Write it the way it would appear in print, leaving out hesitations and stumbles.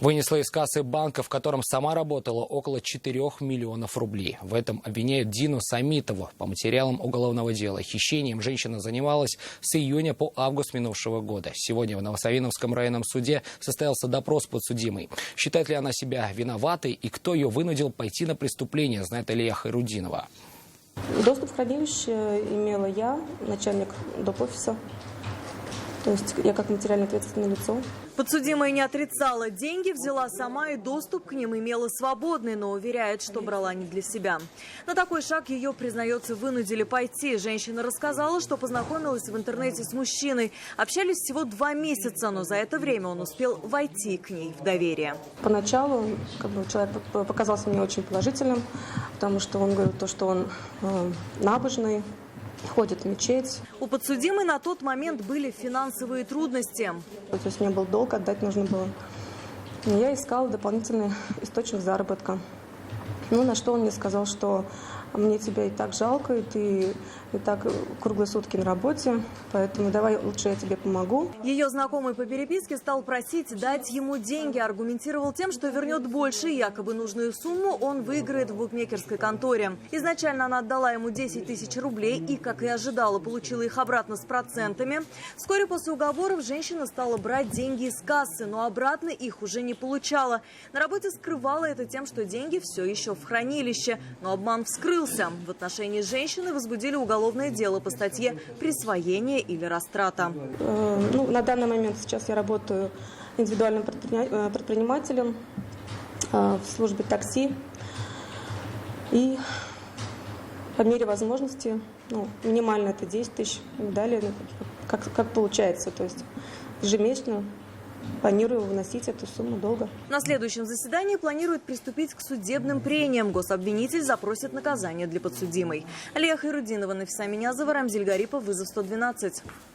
Вынесла из кассы банка, в котором сама работала, около 4 миллионов рублей. В этом обвиняют Дину Самитову. По материалам уголовного дела хищением женщина занималась с июня по август минувшего года. Сегодня в Новосавиновском районном суде состоялся допрос подсудимой. Считает ли она себя виноватой и кто ее вынудил пойти на преступление, знает Алия Хайрудинова. Доступ в хранилище имела я, начальник доп. Офиса. То есть я как материально ответственное лицо. Подсудимая не отрицала. Деньги взяла сама и доступ к ним имела свободный, но уверяет, что брала не для себя. На такой шаг ее, признается, вынудили пойти. Женщина рассказала, что познакомилась в интернете с мужчиной. Общались всего 2 месяца, но за это время он успел войти к ней в доверие. Поначалу человек показался мне очень положительным, потому что он говорил то, что он набожный, ходит в мечеть. У подсудимой на тот момент были финансовые трудности. То есть мне был долг, отдать нужно было. И я искала дополнительный источник заработка. На что он мне сказал, что мне тебя и так жалко, и ты и так круглые сутки на работе, поэтому давай лучше я тебе помогу. Ее знакомый по переписке стал просить дать ему деньги, аргументировал тем, что вернет больше, якобы нужную сумму он выиграет в букмекерской конторе. Изначально она отдала ему 10 тысяч рублей и, как и ожидала, получила их обратно с процентами. Вскоре после уговоров женщина стала брать деньги из кассы, но обратно их уже не получала. На работе скрывала это тем, что деньги все еще в хранилище, но обман вскрылся. В отношении женщины возбудили уголовное дело по статье «Присвоение или растрата». На данный момент сейчас я работаю индивидуальным предпринимателем в службе такси. И по мере возможности, минимально это 10 тысяч, далее как получается, то есть ежемесячно планирую выносить эту сумму долго. На следующем заседании планируют приступить к судебным прениям. Гособвинитель запросит наказание для подсудимой. Алия Хайрудинова, Нафиса Минязова, Рамзиль Гарипов, вызов 112.